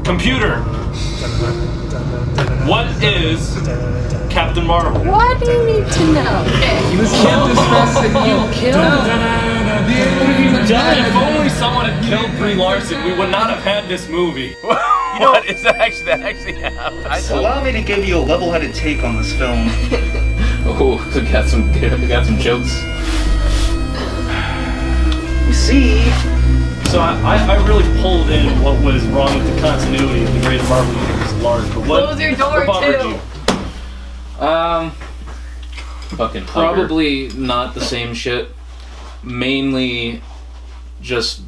Computer. What is Captain Marvel? Why do you need to know? You can't discuss it. You killed If only someone had killed Brie Larson, we would not have had this movie. What is that actually happened? Allow me to give you a level-headed take on this film. Oh, we got some jokes. You see, So I really pulled in what was wrong with the continuity of the greater Marvel universe at large. But Close your door, what bothered too. you? Fucking probably not the same shit. Mainly, just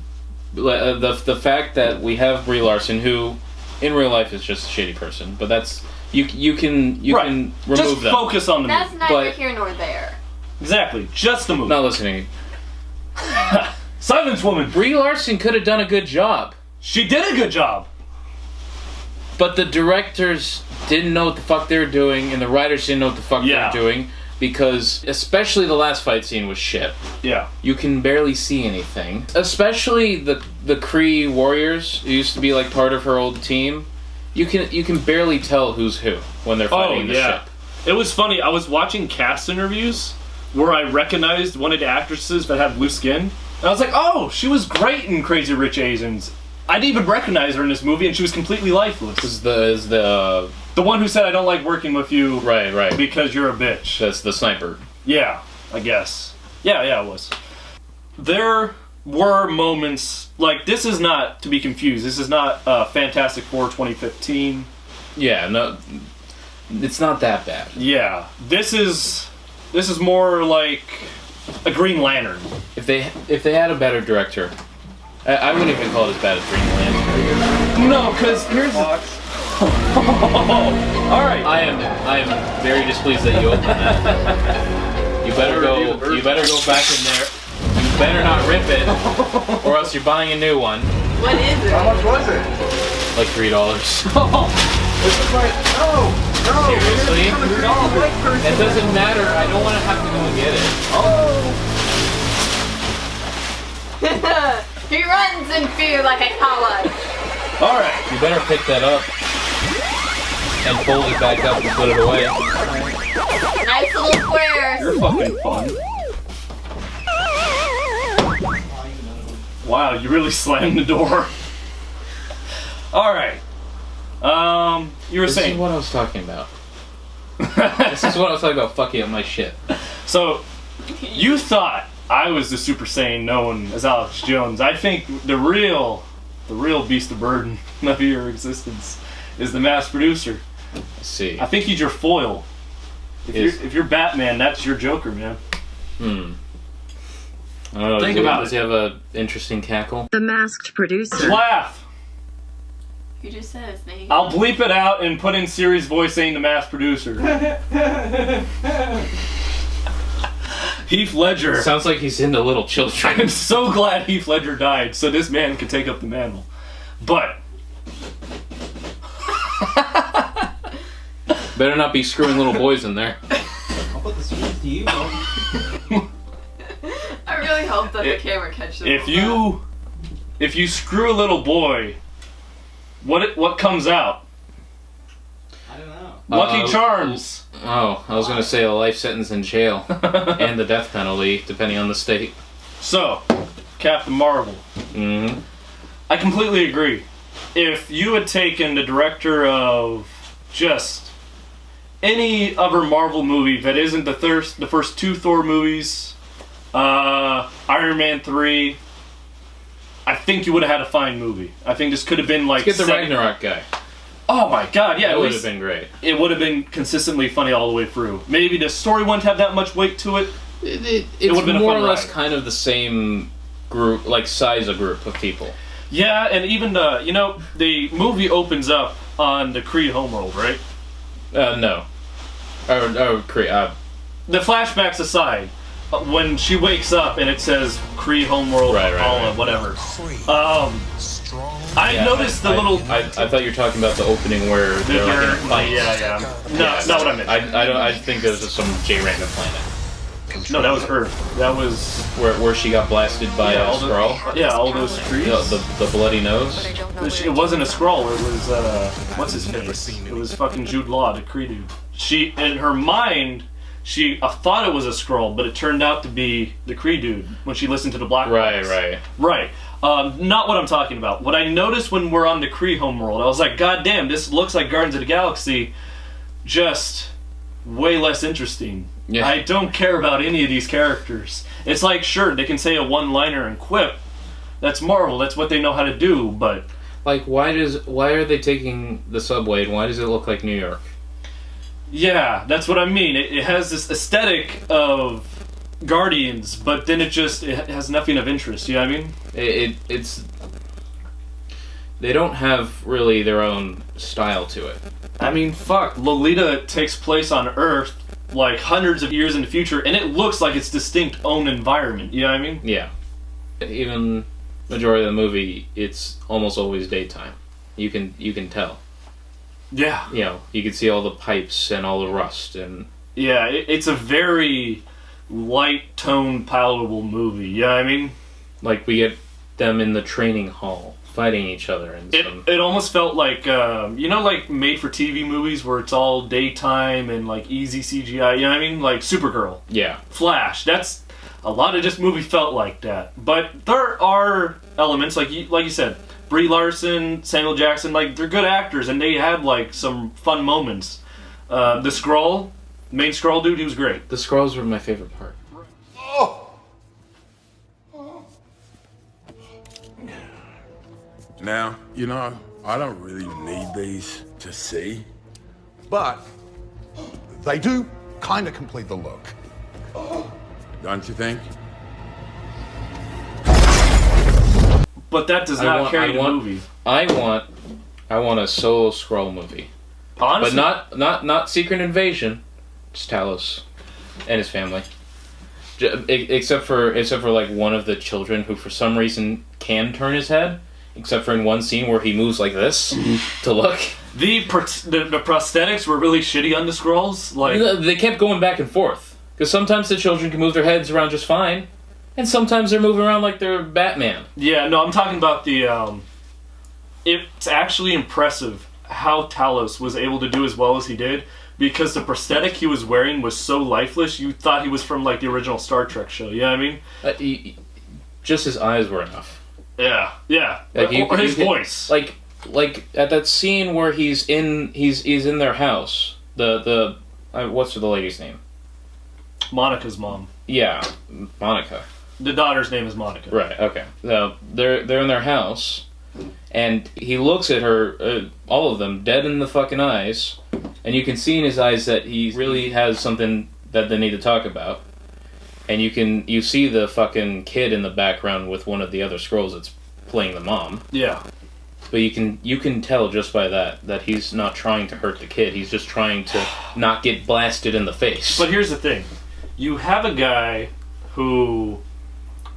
the fact that we have Brie Larson, who in real life is just a shitty person, but that's you can remove just that. focus on the That's movie. neither But- here nor there. Exactly, just the movie. Not listening. Silence, woman. Brie Larson could have done a good job, She did a good job. but the directors didn't know what the fuck they were doing, and the writers didn't know what the fuck they Yeah. were doing, because especially the last fight scene was shit. Yeah. You can barely see anything. Especially the Kree warriors, who used to be like part of her old team. You can barely tell who's who when they're fighting the ship. It was funny. I was watching cast interviews where I recognized one of the actresses that had blue skin. And I was like, oh, she was great in Crazy Rich Asians. I didn't even recognize her in this movie, and she was completely lifeless. Is the The one who said, I don't like working with you right. because you're a bitch. That's the sniper. Yeah, I guess. Yeah, it was. There were moments, like, this is not, to be confused, this is not Fantastic Four 2015. Yeah, no, it's not that bad. Yeah, this is more like a Green Lantern. If they had a better director, I wouldn't even call it as bad as Green Lantern. No, because here's the... Alright. I am very displeased that you opened that. You better go back in there. You better not rip it, or else you're buying a new one. What is it? How much was it? Like $3. This is like, no. Seriously? $3. It doesn't matter. I don't want to have to go and get it. He runs in fear like a coward. Alright. You better pick that up and fold it back up and put it away. Nice little squares. You're fucking fun. Wow, you really slammed the door. Alright. You were This saying... is what I was talking about. This is what I was talking about, fucking up my shit. So, you thought I was the Super Saiyan known as Alex Jones. I think the real beast of burden of your existence is the mass producer. Let's see. I think he's your foil. If you're Batman, that's your Joker, man. I don't know. Think about does he have an interesting cackle? The masked producer. Laugh. You just said his name. I'll bleep it out and put in Siri's voice saying the mass producer. Heath Ledger. Sounds like he's into little children. I'm so glad Heath Ledger died so this man could take up the mantle. But Better not be screwing little boys in there. I'll put the sweets to you. I really hope that the camera catches it. if you screw a little boy, what comes out? I don't know. Lucky Charms. Oh, I was gonna say a life sentence in jail and the death penalty, depending on the state. So, Captain Marvel. Mm-hmm. I completely agree. If you had taken the director of just any other Marvel movie that isn't the first two Thor movies, Iron Man 3, I think you would have had a fine movie. I think this could have been like... Let's get the Ragnarok guy. Oh my god, yeah. That would have been great. It would have been consistently funny all the way through. Maybe the story wouldn't have that much weight to it. It's would've been a more fun or less ride. kind of the same group, like size of group of people. Yeah, and even the movie opens up on the Kree homeworld, right? No. Kree. The flashbacks aside, when she wakes up and it says Kree homeworld, Right. whatever. I noticed the little. I thought you were talking about the opening where they're like in a fight. Yeah. No, not what I meant. I think it was just some J random planet. No, that was Earth. That was where she got blasted by a Skrull. Yeah, all those trees. The bloody nose. It wasn't a Skrull. It was what's his face? It was fucking Jude Law, the Kree dude. She, in her mind, she thought it was a Skrull, but it turned out to be the Kree dude when she listened to the Black Box. Right. Not what I'm talking about. What I noticed when we're on the Kree homeworld, I was like, God damn, this looks like Guardians of the Galaxy, just way less interesting. Yeah. I don't care about any of these characters. It's like, sure, they can say a one-liner and quip. That's Marvel. That's what they know how to do, but... Like, why are they taking the subway, and why does it look like New York? Yeah, that's what I mean. It has this aesthetic of Guardians, but then it has nothing of interest, you know what I mean? It's... They don't have really their own style to it. I mean, fuck, Lolita takes place on Earth like hundreds of years in the future, and it looks like its distinct own environment, you know what I mean? Yeah. Even majority of the movie, it's almost always daytime. You can tell. Yeah. You know, you can see all the pipes and all the rust and... Yeah, it's a very light tone, palatable movie, you know what I mean? Like, we get them in the training hall fighting each other and it almost felt like like made for TV movies where it's all daytime and like easy CGI, you know what I mean? Like Supergirl. Yeah. Flash. That's a lot of this movie felt like that. But there are elements like you said, Brie Larson, Samuel Jackson, like they're good actors and they had like some fun moments. The Skrull, main Skrull dude, he was great. The Skrulls were my favorite part. Now, I don't really need these to see, but they do kind of complete the look. Don't you think? But that does not carry the movie. I want a solo Skrull movie. Honestly? But not Secret Invasion, just Talos and his family. Except for like one of the children who for some reason can turn his head. Except for in one scene where he moves like this to look. The prosthetics were really shitty on the Skrulls. Like they kept going back and forth because sometimes the children can move their heads around just fine, and sometimes they're moving around like they're Batman. Yeah, no, I'm talking about the. It's actually impressive how Talos was able to do as well as he did because the prosthetic he was wearing was so lifeless. You thought he was from like the original Star Trek show. You know what I mean? Just his eyes were enough. Yeah. Like or his voice. Like at that scene where he's in their house. The what's the lady's name? Monica's mom. Yeah, Monica. The daughter's name is Monica. Right. Okay. They're in their house, and he looks at her, all of them, dead in the fucking eyes, and you can see in his eyes that he really has something that they need to talk about. And you see the fucking kid in the background with one of the other Skrulls that's playing the mom. Yeah. But you can tell just by that he's not trying to hurt the kid. He's just trying to not get blasted in the face. But here's the thing. You have a guy who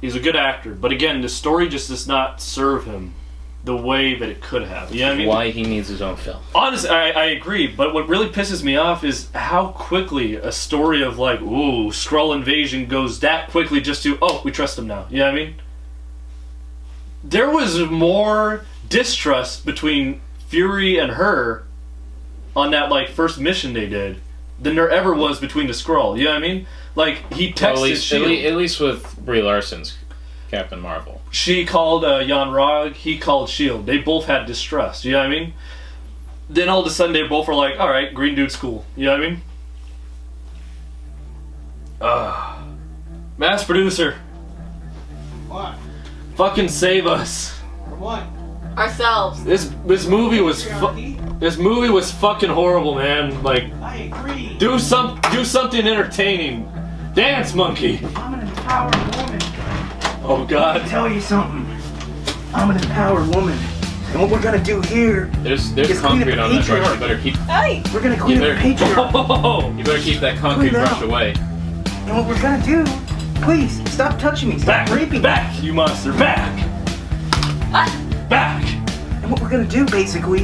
is a good actor, but again, the story just does not serve him the way that it could have. You know what I mean? Why he needs his own film. Honestly, I agree, but what really pisses me off is how quickly a story of like, ooh, Skrull invasion goes that quickly just to, oh, we trust him now. You know what I mean? There was more distrust between Fury and her on that like first mission they did than there ever was between the Skrull. You know what I mean? Like, he texted S.H.I.E.L.D. At least with Brie Larson's Captain Marvel. She called Jan Rog, he called S.H.I.E.L.D. They both had distrust, you know what I mean? Then all of a sudden they both were like, alright, green dude's cool, you know what I mean? Mass producer. What? Fucking save us. For what? Ourselves. This movie was fucking horrible, man. Like, I agree. do something entertaining. Dance, monkey. I'm an empowered woman. Oh God. Let me tell you something. I'm an empowered woman. And what we're gonna do here There's is clean up concrete the on that brush. You patriarchy. better keep We're gonna clean up the patriarchy. Oh, you better keep that concrete Clean brush up. away. And what we're gonna do, please, stop touching me. Stop raping me. back, you monster, back. Back. And what we're gonna do, basically,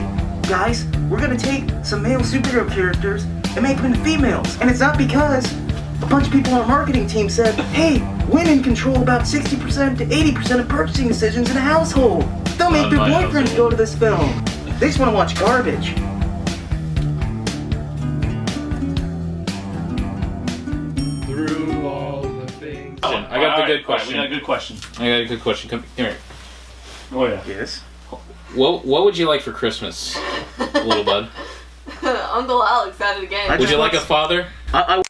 guys, we're gonna take some male superhero characters and make them into females. And it's not because A bunch of people on our marketing team said, hey, women control about 60% to 80% of purchasing decisions in a household. They'll make their boyfriends go to this film. They just want to watch garbage. Through all the things. I got the good question. We got a good question. I got a good question. Come here. Oh yeah. Yes? What would you like for Christmas, little bud? Uncle Alex at it again. I Would just you want- like a father? I